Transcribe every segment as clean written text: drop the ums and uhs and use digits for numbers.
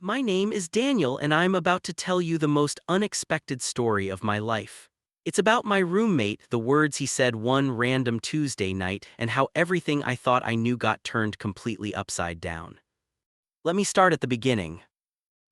My name is Daniel, and I'm about to tell you the most unexpected story of my life. It's about my roommate, the words he said one random Tuesday night, and how everything I thought I knew got turned completely upside down. Let me start at the beginning.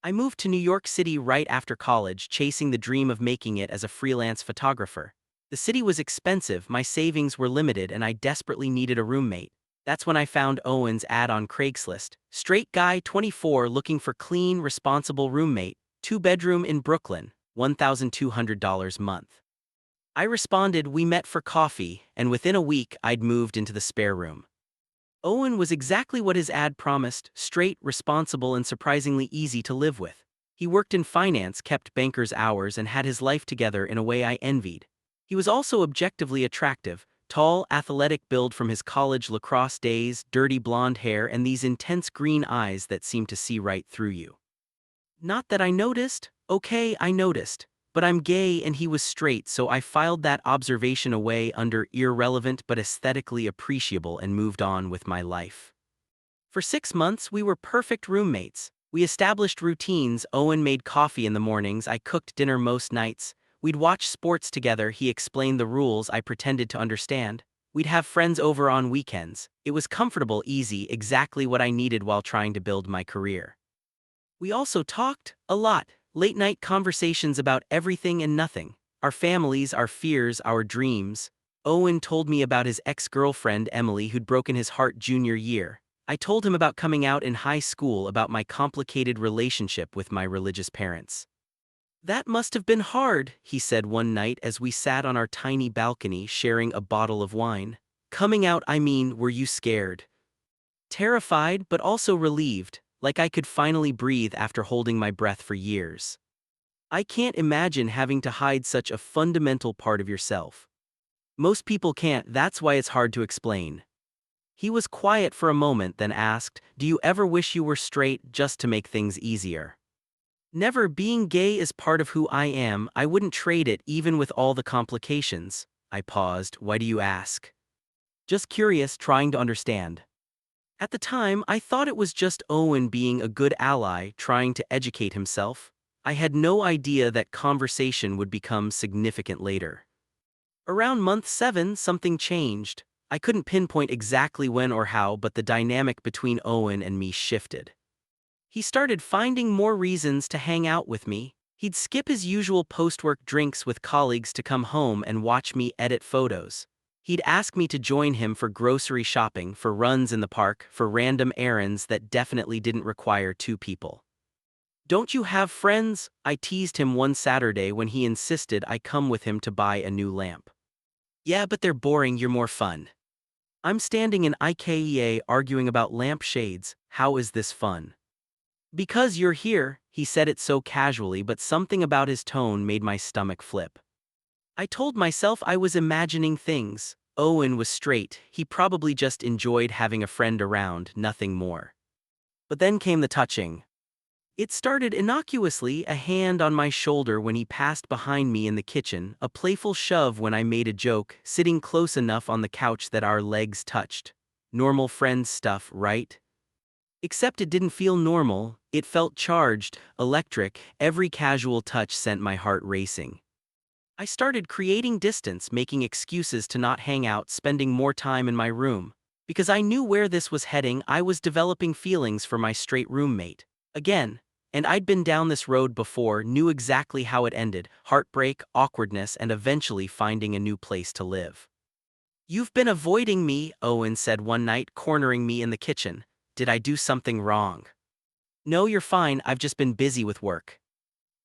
I moved to New York City right after college, chasing the dream of making it as a freelance photographer. The city was expensive, my savings were limited, and I desperately needed a roommate. That's when I found Owen's ad on Craigslist. Straight guy, 24, looking for clean, responsible roommate, two-bedroom in Brooklyn, $1,200 month. I responded, we met for coffee, and within a week I'd moved into the spare room. Owen was exactly what his ad promised: straight, responsible, and surprisingly easy to live with. He worked in finance, kept banker's hours, and had his life together in a way I envied. He was also objectively attractive: tall, athletic build from his college lacrosse days, dirty blonde hair, and these intense green eyes that seemed to see right through you. Not that I noticed. Okay, I noticed. But I'm gay and he was straight, so I filed that observation away under irrelevant but aesthetically appreciable and moved on with my life. For 6 months, we were perfect roommates. We established routines. Owen made coffee in the mornings, I cooked dinner most nights. We'd watch sports together, he explained the rules, I pretended to understand. We'd have friends over on weekends. It was comfortable, easy, exactly what I needed while trying to build my career. We also talked a lot, late-night conversations about everything and nothing. Our families, our fears, our dreams. Owen told me about his ex-girlfriend Emily who'd broken his heart junior year. I told him about coming out in high school, about my complicated relationship with my religious parents. That must have been hard, he said one night as we sat on our tiny balcony sharing a bottle of wine. Coming out, I mean, were you scared? Terrified, but also relieved, like I could finally breathe after holding my breath for years. I can't imagine having to hide such a fundamental part of yourself. Most people can't, that's why it's hard to explain. He was quiet for a moment, then asked, do you ever wish you were straight just to make things easier? Never. Being gay is part of who I am, I wouldn't trade it even with all the complications. I paused. Why do you ask? Just curious, trying to understand. At the time, I thought it was just Owen being a good ally, trying to educate himself. I had no idea that conversation would become significant later. Around month 7, something changed. I couldn't pinpoint exactly when or how, but the dynamic between Owen and me shifted. He started finding more reasons to hang out with me. He'd skip his usual post-work drinks with colleagues to come home and watch me edit photos. He'd ask me to join him for grocery shopping, for runs in the park, for random errands that definitely didn't require two people. Don't you have friends? I teased him one Saturday when he insisted I come with him to buy a new lamp. Yeah, but they're boring, you're more fun. I'm standing in IKEA arguing about lamp shades. How is this fun? Because you're here, he said it so casually, but something about his tone made my stomach flip. I told myself I was imagining things. Owen was straight, he probably just enjoyed having a friend around, nothing more. But then came the touching. It started innocuously, a hand on my shoulder when he passed behind me in the kitchen, a playful shove when I made a joke, sitting close enough on the couch that our legs touched. Normal friend stuff, right? Except it didn't feel normal, it felt charged, electric. Every casual touch sent my heart racing. I started creating distance, making excuses to not hang out, spending more time in my room. Because I knew where this was heading, I was developing feelings for my straight roommate. Again. And I'd been down this road before, knew exactly how it ended: heartbreak, awkwardness, and eventually finding a new place to live. You've been avoiding me, Owen said one night, cornering me in the kitchen. Did I do something wrong? No, you're fine, I've just been busy with work.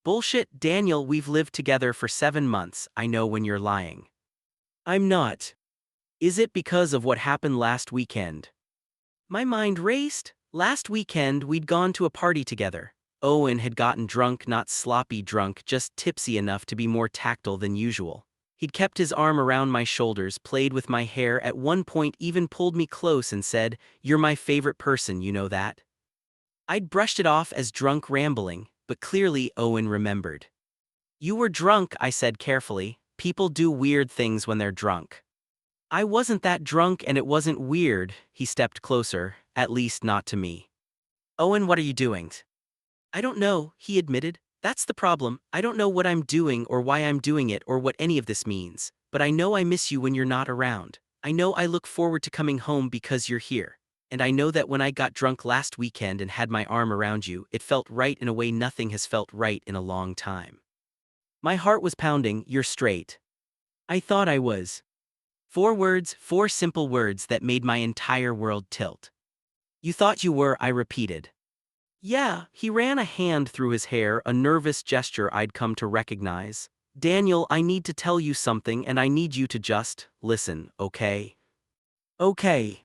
Bullshit, Daniel, we've lived together for 7 months, I know when you're lying. I'm not. Is it because of what happened last weekend? My mind raced. Last weekend we'd gone to a party together. Owen had gotten drunk, not sloppy drunk, just tipsy enough to be more tactile than usual. He'd kept his arm around my shoulders, played with my hair, at one point even pulled me close and said, "You're my favorite person, you know that?" I'd brushed it off as drunk rambling, but clearly Owen remembered. You were drunk, I said carefully. People do weird things when they're drunk. I wasn't that drunk and it wasn't weird. He stepped closer, at least not to me. Owen, what are you doing? I don't know, he admitted. That's the problem. I don't know what I'm doing or why I'm doing it or what any of this means. But I know I miss you when you're not around. I know I look forward to coming home because you're here. And I know that when I got drunk last weekend and had my arm around you, it felt right in a way nothing has felt right in a long time. My heart was pounding, you're straight. I thought I was. 4 words, 4 simple words that made my entire world tilt. You thought you were, I repeated. Yeah, he ran a hand through his hair, a nervous gesture I'd come to recognize. Daniel, I need to tell you something and I need you to just listen, okay? Okay.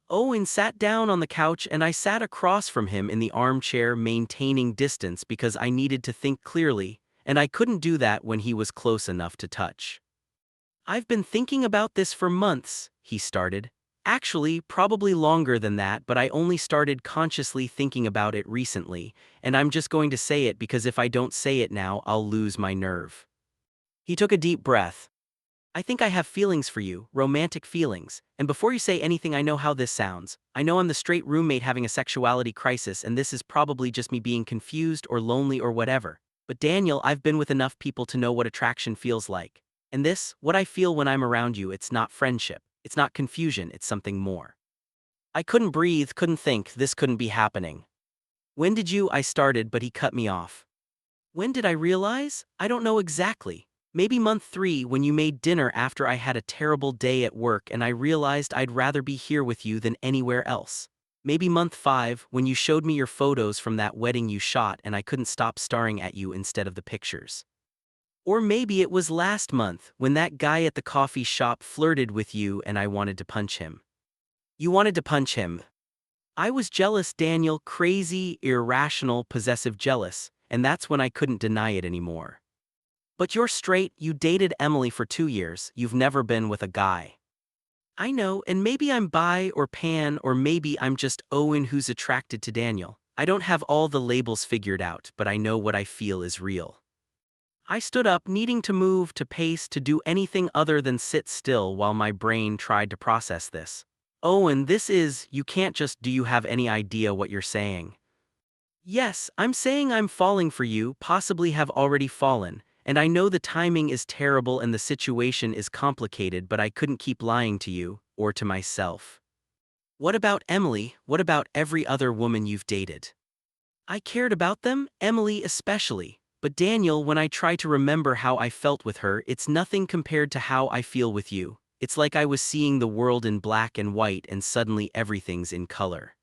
Owen sat down on the couch and I sat across from him in the armchair, maintaining distance because I needed to think clearly, and I couldn't do that when he was close enough to touch. I've been thinking about this for months, he started. Actually, probably longer than that, but I only started consciously thinking about it recently, and I'm just going to say it because if I don't say it now, I'll lose my nerve. He took a deep breath. I think I have feelings for you, romantic feelings, and before you say anything, I know how this sounds. I know I'm the straight roommate having a sexuality crisis, and this is probably just me being confused or lonely or whatever. But Daniel, I've been with enough people to know what attraction feels like. And this, what I feel when I'm around you, it's not friendship, it's not confusion, it's something more. I couldn't breathe, couldn't think, this couldn't be happening. When did you? I started, but he cut me off. When did I realize? I don't know exactly. Maybe month 3 when you made dinner after I had a terrible day at work and I realized I'd rather be here with you than anywhere else. Maybe month 5 when you showed me your photos from that wedding you shot and I couldn't stop staring at you instead of the pictures. Or maybe it was last month when that guy at the coffee shop flirted with you and I wanted to punch him. You wanted to punch him. I was jealous, Daniel, crazy, irrational, possessive jealous, and that's when I couldn't deny it anymore. But you're straight, you dated Emily for 2 years, you've never been with a guy. I know, and maybe I'm bi or pan or maybe I'm just Owen who's attracted to Daniel. I don't have all the labels figured out, but I know what I feel is real. I stood up, needing to move, to pace, to do anything other than sit still while my brain tried to process this. Owen, you can't just, do you have any idea what you're saying? Yes, I'm saying I'm falling for you, possibly have already fallen, and I know the timing is terrible and the situation is complicated, but I couldn't keep lying to you, or to myself. What about Emily? What about every other woman you've dated? I cared about them, Emily especially. But Daniel, when I try to remember how I felt with her, it's nothing compared to how I feel with you. It's like I was seeing the world in black and white and suddenly everything's in color.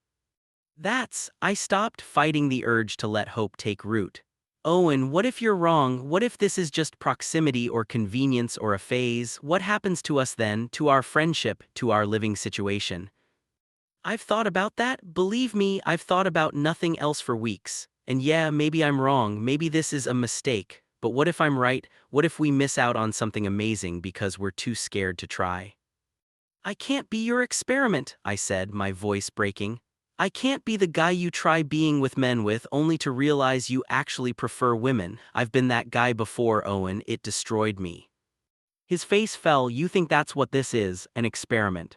I stopped fighting the urge to let hope take root. Owen, what if you're wrong? What if this is just proximity or convenience or a phase? What happens to us then, to our friendship, to our living situation? I've thought about that, believe me, I've thought about nothing else for weeks. And yeah, maybe I'm wrong, maybe this is a mistake, but what if I'm right? What if we miss out on something amazing because we're too scared to try? I can't be your experiment, I said, my voice breaking. I can't be the guy you try being with men with only to realize you actually prefer women. I've been that guy before, Owen, it destroyed me. His face fell. You think that's what this is, an experiment?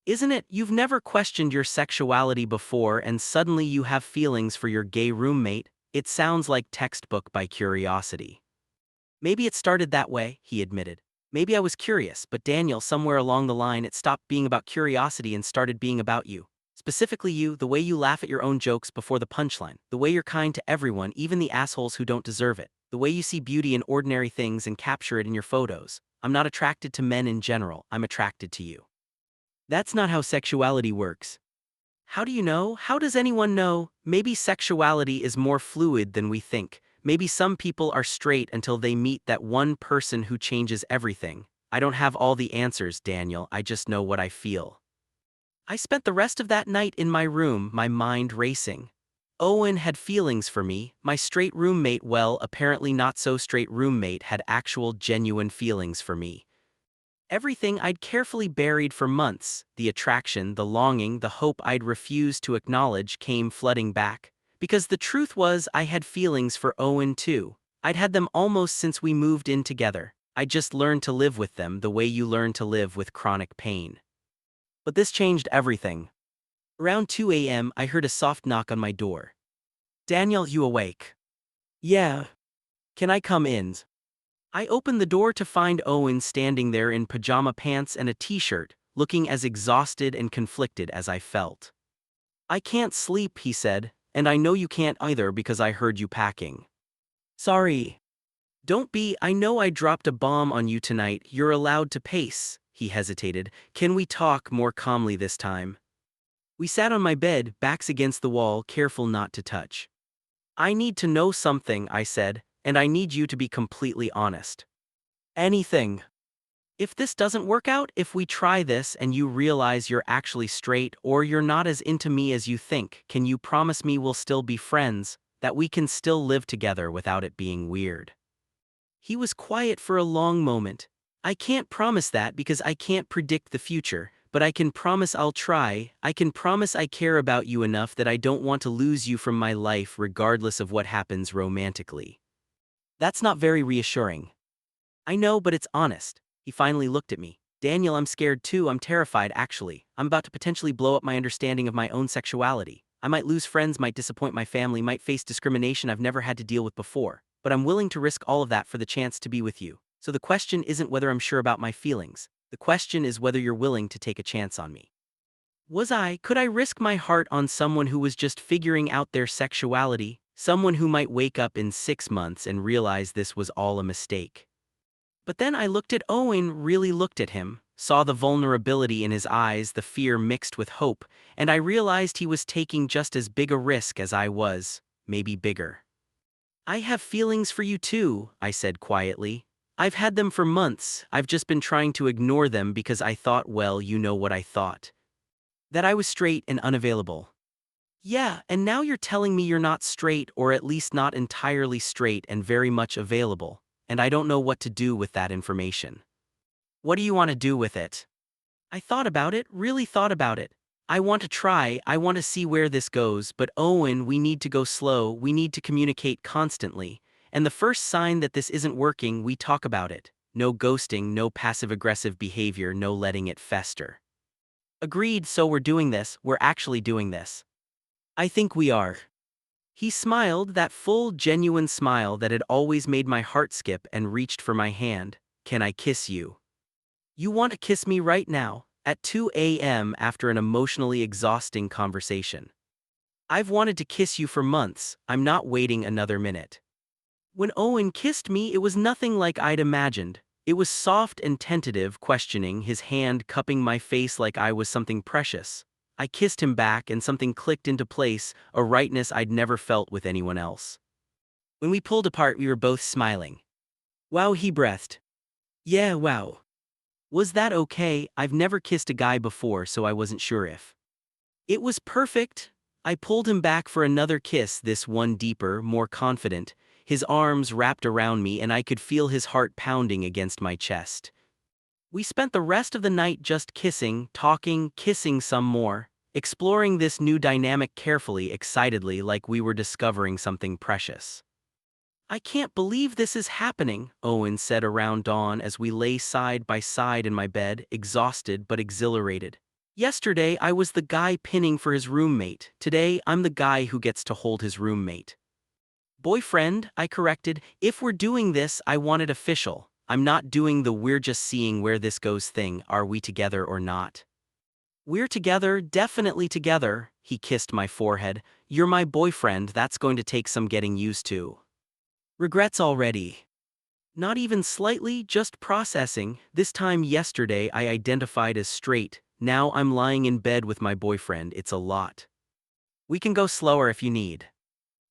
Isn't it? You've never questioned your sexuality before and suddenly you have feelings for your gay roommate. It sounds like textbook by curiosity. Maybe it started that way, he admitted. Maybe I was curious, but Daniel, somewhere along the line it stopped being about curiosity and started being about you. Specifically you, the way you laugh at your own jokes before the punchline, the way you're kind to everyone, even the assholes who don't deserve it, the way you see beauty in ordinary things and capture it in your photos. I'm not attracted to men in general, I'm attracted to you. That's not how sexuality works. How do you know? How does anyone know? Maybe sexuality is more fluid than we think. Maybe some people are straight until they meet that one person who changes everything. I don't have all the answers, Daniel, I just know what I feel. I spent the rest of that night in my room, my mind racing. Owen had feelings for me, my straight roommate, well, apparently not so straight roommate, had actual genuine feelings for me. Everything I'd carefully buried for months, the attraction, the longing, the hope I'd refused to acknowledge came flooding back. Because the truth was I had feelings for Owen too. I'd had them almost since we moved in together. I just learned to live with them the way you learn to live with chronic pain. But this changed everything. Around 2 a.m. I heard a soft knock on my door. Daniel, you awake? Yeah. Can I come in? I opened the door to find Owen standing there in pajama pants and a t-shirt, looking as exhausted and conflicted as I felt. I can't sleep, he said, and I know you can't either because I heard you packing. Sorry. Don't be, I know I dropped a bomb on you tonight, you're allowed to pace, he hesitated. Can we talk more calmly this time? We sat on my bed, backs against the wall, careful not to touch. I need to know something, I said, and I need you to be completely honest. Anything. If this doesn't work out, if we try this and you realize you're actually straight or you're not as into me as you think, can you promise me we'll still be friends, that we can still live together without it being weird? He was quiet for a long moment. I can't promise that because I can't predict the future, but I can promise I'll try. I can promise I care about you enough that I don't want to lose you from my life regardless of what happens romantically. That's not very reassuring. I know, but it's honest. He finally looked at me. Daniel, I'm scared too. I'm terrified, actually. I'm about to potentially blow up my understanding of my own sexuality. I might lose friends, might disappoint my family, might face discrimination I've never had to deal with before. But I'm willing to risk all of that for the chance to be with you. So the question isn't whether I'm sure about my feelings. The question is whether you're willing to take a chance on me. Could I risk my heart on someone who was just figuring out their sexuality? Someone who might wake up in 6 months and realize this was all a mistake? But then I looked at Owen, really looked at him, saw the vulnerability in his eyes, the fear mixed with hope, and I realized he was taking just as big a risk as I was, maybe bigger. I have feelings for you too, I said quietly. I've had them for months, I've just been trying to ignore them because I thought, well, you know what I thought. That I was straight and unavailable. Yeah, and now you're telling me you're not straight, or at least not entirely straight and very much available, and I don't know what to do with that information. What do you want to do with it? I thought about it, really thought about it. I want to try, I want to see where this goes, but Owen, we need to go slow, we need to communicate constantly, and the first sign that this isn't working, we talk about it. No ghosting, no passive-aggressive behavior, no letting it fester. Agreed, so we're doing this, we're actually doing this. I think we are. He smiled, that full, genuine smile that had always made my heart skip, and reached for my hand. Can I kiss you? You want to kiss me right now, at 2 a.m. after an emotionally exhausting conversation? I've wanted to kiss you for months, I'm not waiting another minute. When Owen kissed me, it was nothing like I'd imagined. It was soft and tentative, questioning, his hand cupping my face like I was something precious. I kissed him back and something clicked into place, a rightness I'd never felt with anyone else. When we pulled apart, we were both smiling. Wow, he breathed. Yeah, wow. Was that okay? I've never kissed a guy before, so I wasn't sure if. It was perfect. I pulled him back for another kiss, this one deeper, more confident, his arms wrapped around me and I could feel his heart pounding against my chest. We spent the rest of the night just kissing, talking, kissing some more, exploring this new dynamic carefully, excitedly, like we were discovering something precious. I can't believe this is happening, Owen said around dawn as we lay side by side in my bed, exhausted but exhilarated. Yesterday I was the guy pinning for his roommate, today I'm the guy who gets to hold his roommate. Boyfriend, I corrected, if we're doing this, I want it official. I'm not doing the we're just seeing where this goes thing, are we together or not? We're together, definitely together, he kissed my forehead. You're my boyfriend, that's going to take some getting used to. Regrets already? Not even slightly, just processing. This time yesterday I identified as straight, now I'm lying in bed with my boyfriend, it's a lot. We can go slower if you need.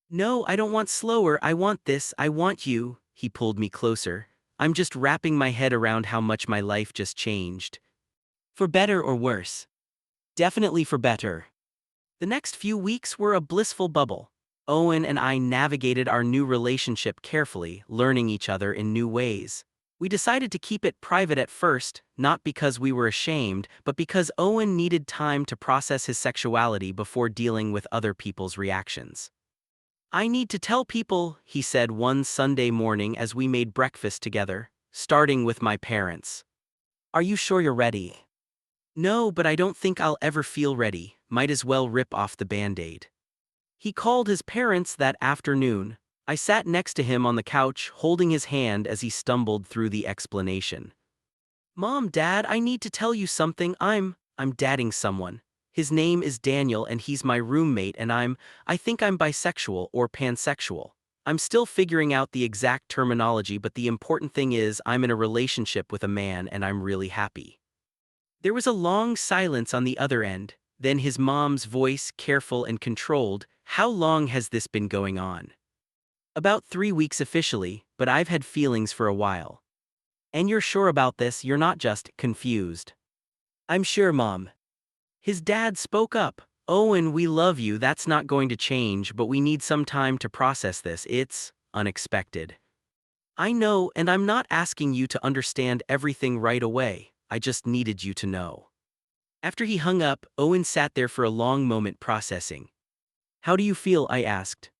No, I don't want slower, I want this, I want you, he pulled me closer. I'm just wrapping my head around how much my life just changed. For better or worse? Definitely for better. The next few weeks were a blissful bubble. Owen and I navigated our new relationship carefully, learning each other in new ways. We decided to keep it private at first, not because we were ashamed, but because Owen needed time to process his sexuality before dealing with other people's reactions. I need to tell people, he said one Sunday morning as we made breakfast together, starting with my parents. Are you sure you're ready? No, but I don't think I'll ever feel ready, might as well rip off the Band-Aid. He called his parents that afternoon. I sat next to him on the couch, holding his hand as he stumbled through the explanation. Mom, Dad, I need to tell you something. I'm dating someone. His name is Daniel and he's my roommate and I think I'm bisexual or pansexual. I'm still figuring out the exact terminology, but the important thing is I'm in a relationship with a man and I'm really happy. There was a long silence on the other end, then his mom's voice, careful and controlled. How long has this been going on? About 3 weeks officially, but I've had feelings for a while. And you're sure about this? You're not just confused? I'm sure, Mom. His dad spoke up. Owen, we love you, that's not going to change, but we need some time to process this. It's unexpected. I know, and I'm not asking you to understand everything right away. I just needed you to know. After he hung up, Owen sat there for a long moment processing. How do you feel? I asked.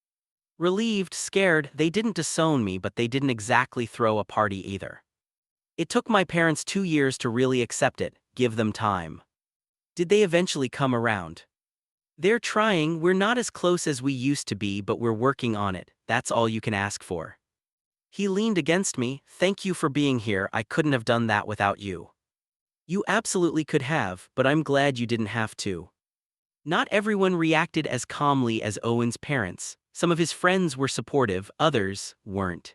Relieved, scared. They didn't disown me, but they didn't exactly throw a party either. It took my parents 2 years to really accept it. Give them time. Did they eventually come around? They're trying. We're not as close as we used to be, but we're working on it. That's all you can ask for. He leaned against me. Thank you for being here. I couldn't have done that without you. You absolutely could have, but I'm glad you didn't have to. Not everyone reacted as calmly as Owen's parents. Some of his friends were supportive, others weren't.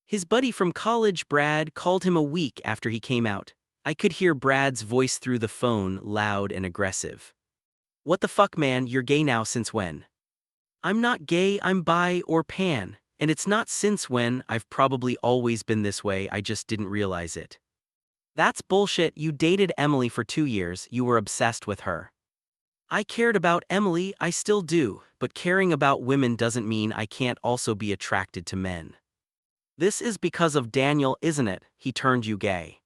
His buddy from college, Brad, called him a week after he came out. I could hear Brad's voice through the phone, loud and aggressive. What the fuck, man, you're gay now since when? I'm not gay, I'm bi or pan, and it's not since when. I've probably always been this way, I just didn't realize it. That's bullshit. You dated Emily for 2 years, you were obsessed with her. I cared about Emily, I still do, but caring about women doesn't mean I can't also be attracted to men. This is because of Daniel, isn't it? He turned you gay.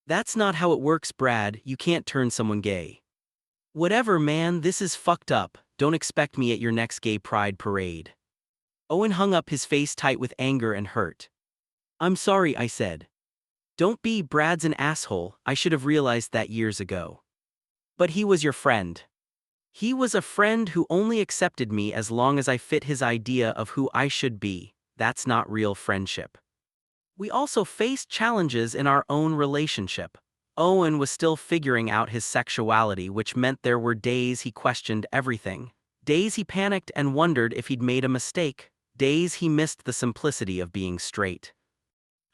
That's not how it works, Brad. You can't turn someone gay. Whatever, man, this is fucked up. Don't expect me at your next gay pride parade. Owen hung up, his face tight with anger and hurt. I'm sorry, I said. Don't be. Brad's an asshole. I should have realized that years ago. But he was your friend. He was a friend who only accepted me as long as I fit his idea of who I should be. That's not real friendship. We also faced challenges in our own relationship. Owen was still figuring out his sexuality, which meant there were days he questioned everything. Days he panicked and wondered if he'd made a mistake. Days he missed the simplicity of being straight.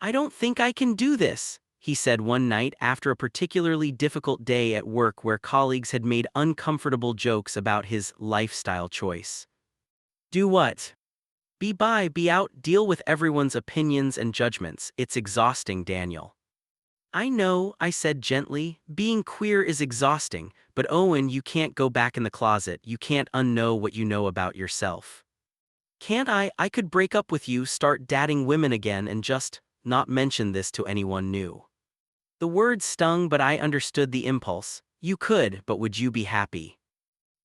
I don't think I can do this, he said one night after a particularly difficult day at work where colleagues had made uncomfortable jokes about his lifestyle choice. Do what? Be bi, be out, deal with everyone's opinions and judgments. It's exhausting, Daniel. I know, I said gently. Being queer is exhausting, but Owen, you can't go back in the closet. You can't unknow what you know about yourself. Can't I? I could break up with you, start dating women again, and just not mention this to anyone new. The words stung, but I understood the impulse. You could, but would you be happy?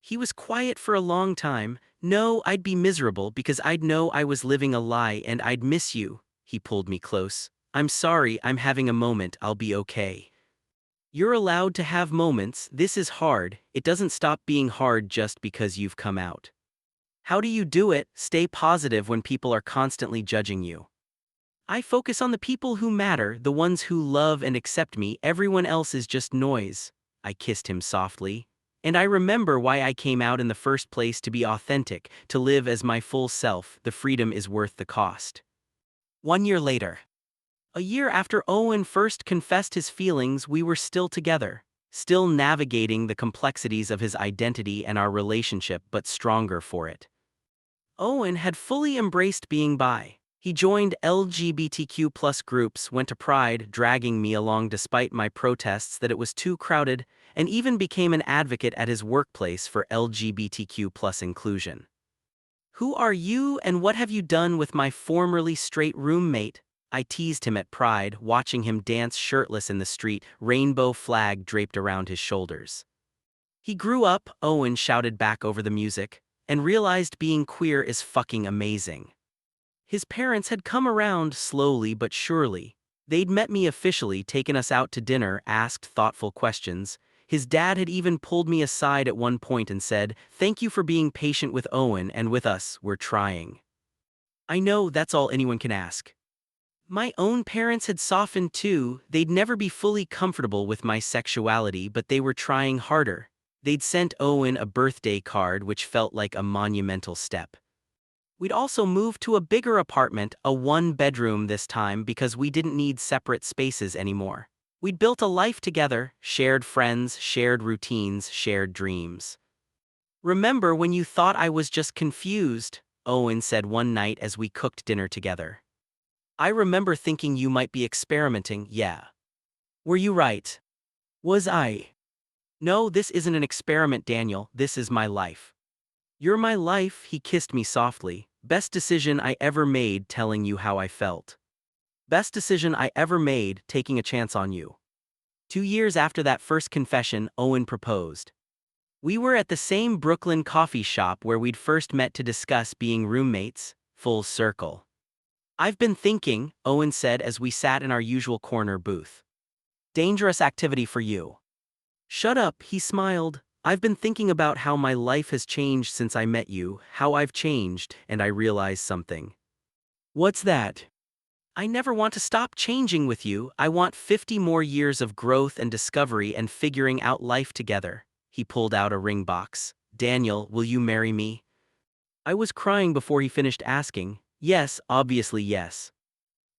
He was quiet for a long time. No, I'd be miserable because I'd know I was living a lie and I'd miss you. He pulled me close. I'm sorry, I'm having a moment, I'll be okay. You're allowed to have moments. This is hard. It doesn't stop being hard just because you've come out. How do you do it? Stay positive when people are constantly judging you. I focus on the people who matter, the ones who love and accept me. Everyone else is just noise. I kissed him softly. And I remember why I came out in the first place, to be authentic, to live as my full self. The freedom is worth the cost. 1 year later. A year after Owen first confessed his feelings, we were still together, still navigating the complexities of his identity and our relationship, but stronger for it. Owen had fully embraced being bi. He joined LGBTQ+ groups, went to Pride, dragging me along despite my protests that it was too crowded, and even became an advocate at his workplace for LGBTQ+ inclusion. Who are you and what have you done with my formerly straight roommate? I teased him at Pride, watching him dance shirtless in the street, rainbow flag draped around his shoulders. He grew up, Owen shouted back over the music, and realized being queer is fucking amazing. His parents had come around slowly but surely. They'd met me officially, taken us out to dinner, asked thoughtful questions. His dad had even pulled me aside at one point and said, "Thank you for being patient with Owen and with us, we're trying." I know that's all anyone can ask. My own parents had softened too. They'd never be fully comfortable with my sexuality, but they were trying harder. They'd sent Owen a birthday card, which felt like a monumental step. We'd also moved to a bigger apartment, a one-bedroom this time, because we didn't need separate spaces anymore. We'd built a life together, shared friends, shared routines, shared dreams. "Remember when you thought I was just confused?" Owen said one night as we cooked dinner together. "I remember thinking you might be experimenting, yeah. Were you right? Was I?" "No, this isn't an experiment, Daniel, this is my life." "You're my life," he kissed me softly. "Best decision I ever made telling you how I felt. Best decision I ever made taking a chance on you." 2 years after that first confession, Owen proposed. We were at the same Brooklyn coffee shop where we'd first met to discuss being roommates, full circle. "I've been thinking," Owen said as we sat in our usual corner booth. "Dangerous activity for you." "Shut up," he smiled. "I've been thinking about how my life has changed since I met you, how I've changed, and I realized something." "What's that?" "I never want to stop changing with you. I want 50 more years of growth and discovery and figuring out life together." He pulled out a ring box. "Daniel, will you marry me?" I was crying before he finished asking. "Yes, obviously yes."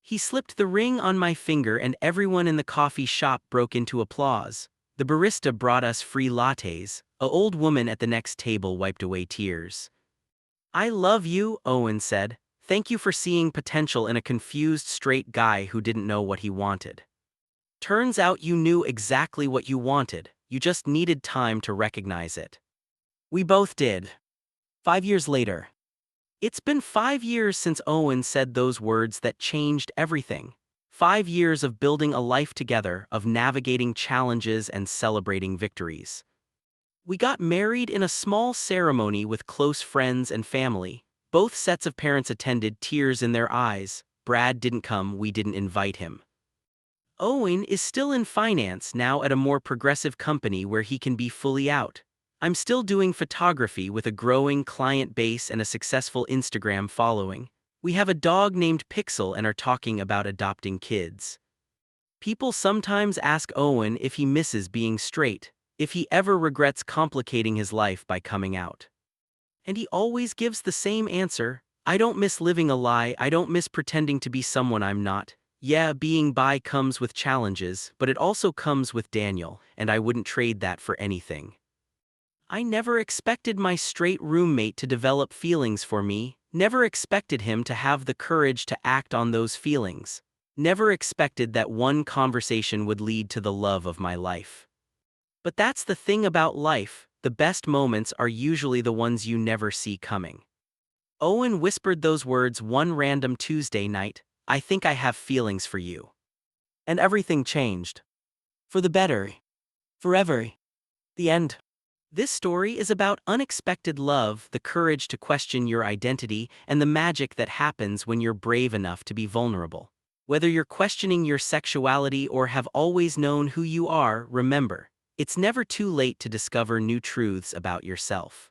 He slipped the ring on my finger and everyone in the coffee shop broke into applause. The barista brought us free lattes. An old woman at the next table wiped away tears. "I love you," Owen said. "Thank you for seeing potential in a confused straight guy who didn't know what he wanted. Turns out you knew exactly what you wanted, you just needed time to recognize it." We both did. 5 years later. It's been 5 years since Owen said those words that changed everything. 5 years of building a life together, of navigating challenges and celebrating victories. We got married in a small ceremony with close friends and family. Both sets of parents attended, tears in their eyes. Brad didn't come, we didn't invite him. Owen is still in finance, now at a more progressive company where he can be fully out. I'm still doing photography with a growing client base and a successful Instagram following. We have a dog named Pixel and are talking about adopting kids. People sometimes ask Owen if he misses being straight, if he ever regrets complicating his life by coming out. And he always gives the same answer: "I don't miss living a lie, I don't miss pretending to be someone I'm not. Yeah, being bi comes with challenges, but it also comes with Daniel, and I wouldn't trade that for anything." I never expected my straight roommate to develop feelings for me, never expected him to have the courage to act on those feelings, never expected that one conversation would lead to the love of my life. But that's the thing about life, the best moments are usually the ones you never see coming. Owen whispered those words one random Tuesday night, "I think I have feelings for you." And everything changed. For the better. Forever. The end. This story is about unexpected love, the courage to question your identity, and the magic that happens when you're brave enough to be vulnerable. Whether you're questioning your sexuality or have always known who you are, remember, it's never too late to discover new truths about yourself.